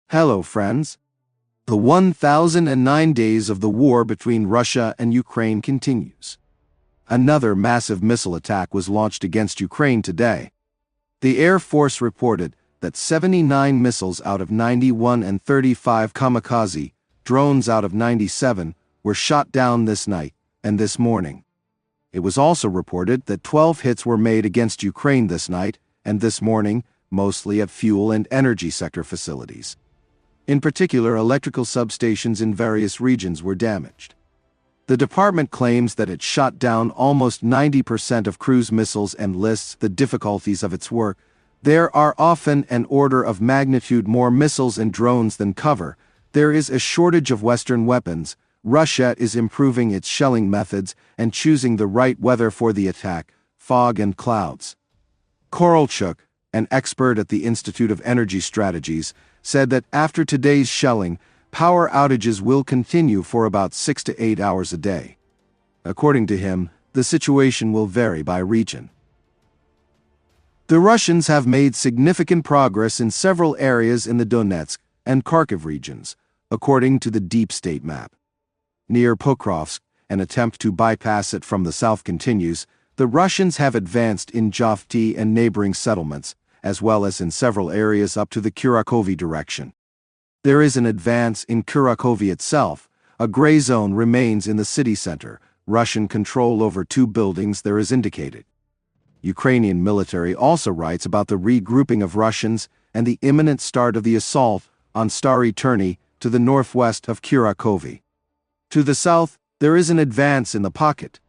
Hello, friends. The 1009 days of the war between Russia and Ukraine continues. Another massive missile attack was launched against Ukraine today. The Air Force reported that 79 missiles out of 91 and 35 kamikaze drones out of 97 were shot down this night and this morning. It was also reported that 12 hits were made against Ukraine this night and this morning, mostly at fuel and energy sector facilities. In particular, electrical substations in various regions were damaged. The department claims that it shot down almost 90% of cruise missiles and lists the difficulties of its work. There are often an order of magnitude more missiles and drones than cover. There is a shortage of Western weapons. Russia is improving its shelling methods and choosing the right weather for the attack, fog and clouds. Kruhliakivka, an expert at the Institute of Energy Strategies, said that after today's shelling, power outages will continue for about 6 to 8 hours a day. According to him, the situation will vary by region. The Russians have made significant progress in several areas in the Donetsk and Kharkiv regions, according to the deep state map. Near Pokrovsk, an attempt to bypass it from the south continues. The Russians have advanced in Zhovte and neighboring settlements, as well as in several areas up to the Kurakhove direction. There is an advance in Kurakhove itself. A gray zone remains in the city center. Russian control over 2 buildings there is indicated. Ukrainian military also writes about the regrouping of Russians and the imminent start of the assault on Stari Terny to the northwest of Kurakhove. To the south, there is an advance in the pocket.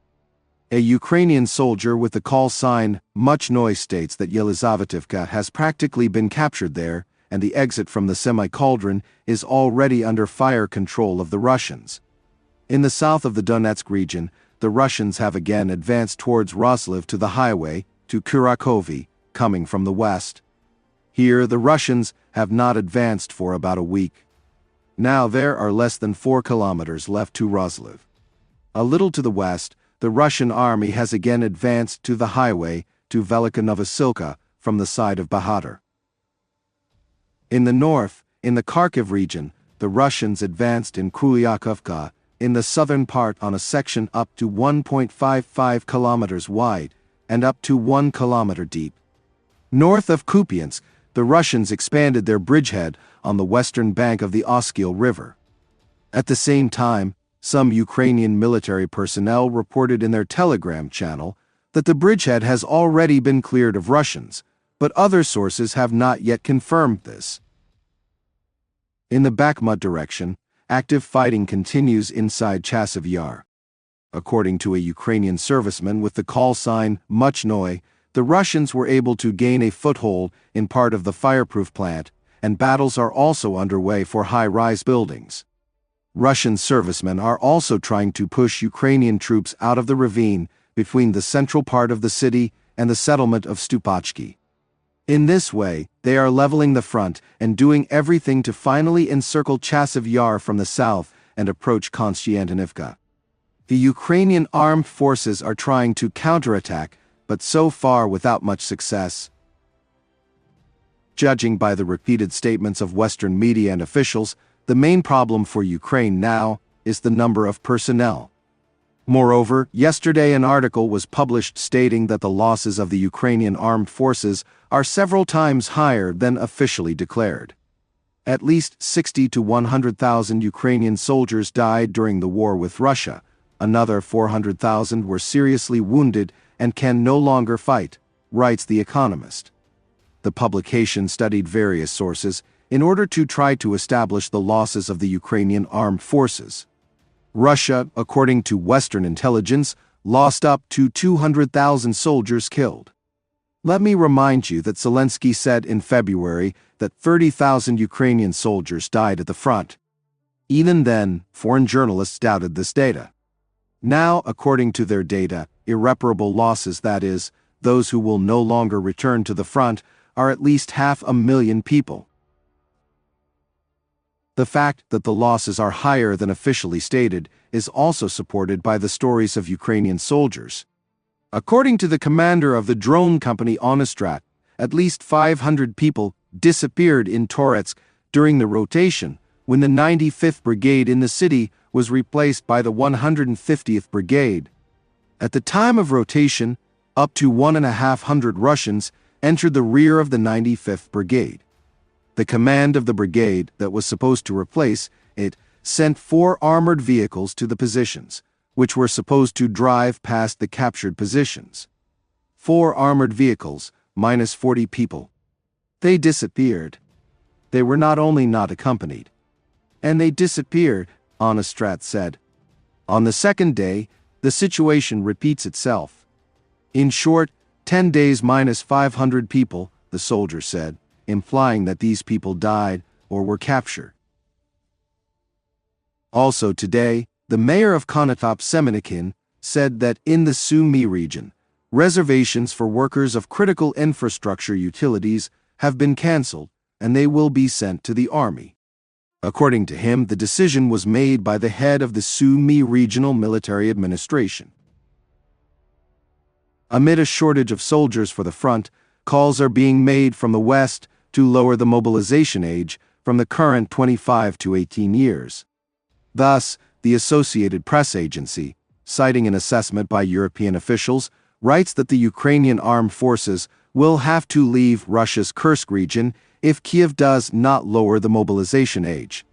A Ukrainian soldier with the call sign Much Noise states that Kruhliakivka has practically been captured there, and the exit from the semi-cauldron is already under fire control of the Russians. In the south of the Donetsk region, the Russians have again advanced towards Rozlyv to the highway, to Kurakhove, coming from the west. Here the Russians have not advanced for about a week. Now there are less than 4 kilometers left to Rozlyv. A little to the west, the Russian army has again advanced to the highway to Velika Novosilka from the side of Bakhmut. In the north, in the Kharkiv region, the Russians advanced in Kruhliakivka, in the southern part on a section up to 1.55 kilometers wide and up to 1 kilometer deep. North of Kupiansk, the Russians expanded their bridgehead on the western bank of the Oskil River. At the same time, some Ukrainian military personnel reported in their Telegram channel that the bridgehead has already been cleared of Russians, but other sources have not yet confirmed this. In the Bakhmut direction, active fighting continues inside Chasiv Yar. According to a Ukrainian serviceman with the call sign Much Noise, the Russians were able to gain a foothold in part of the fireproof plant, and battles are also underway for high-rise buildings. Russian servicemen are also trying to push Ukrainian troops out of the ravine between the central part of the city and the settlement of Stupachki. In this way, they are leveling the front and doing everything to finally encircle Chasiv Yar from the south and approach Konstiantynivka. The Ukrainian armed forces are trying to counterattack, but so far without much success. Judging by the repeated statements of Western media and officials, the main problem for Ukraine now is the number of personnel. Moreover, yesterday an article was published stating that the losses of the Ukrainian armed forces are several times higher than officially declared. At least 60 to 100,000 Ukrainian soldiers died during the war with Russia. Another 400,000 were seriously wounded and can no longer fight, writes The Economist. The publication studied various sources in order to try to establish the losses of the Ukrainian armed forces. Russia, according to Western intelligence, lost up to 200,000 soldiers killed. Let me remind you that Zelensky said in February that 30,000 Ukrainian soldiers died at the front. Even then, foreign journalists doubted this data. Now, according to their data, irreparable losses, that is, those who will no longer return to the front, are at least 500,000 people. The fact that the losses are higher than officially stated is also supported by the stories of Ukrainian soldiers. According to the commander of the drone company Onistrat, at least 500 people disappeared in Donetsk during the rotation, when the 95th Brigade in the city was replaced by the 150th Brigade. At the time of rotation, up to 1,500 Russians entered the rear of the 95th Brigade. The command of the brigade that was supposed to replace it sent 4 armored vehicles to the positions, which were supposed to drive past the captured positions. 4 armored vehicles, minus 40 people. They disappeared. They were not only not accompanied, and they disappeared, Onistrat said. On the second day, the situation repeats itself. In short, 10 days minus 500 people, the soldier said, implying that these people died or were captured. Also today, the mayor of Konotop Semenikin said that in the Sumy region, reservations for workers of critical infrastructure utilities have been cancelled and they will be sent to the army. According to him, the decision was made by the head of the Sumy Regional Military Administration. Amid a shortage of soldiers for the front, calls are being made from the west to lower the mobilization age from the current 25 to 18 years. Thus, the Associated Press agency, citing an assessment by European officials, writes that the Ukrainian armed forces will have to leave Russia's Kursk region if Kiev does not lower the mobilization age.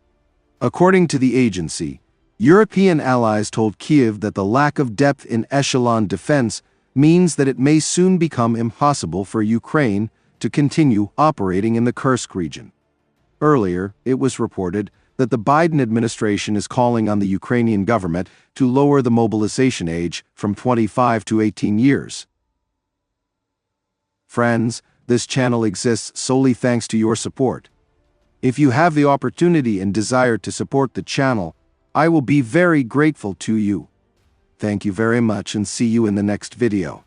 According to the agency, European allies told Kiev that the lack of depth in echelon defense means that it may soon become impossible for Ukraine to continue operating in the Kursk region. Earlier, it was reported that the Biden administration is calling on the Ukrainian government to lower the mobilization age from 25 to 18 years. Friends, this channel exists solely thanks to your support. If you have the opportunity and desire to support the channel, I will be very grateful to you. Thank you very much and see you in the next video.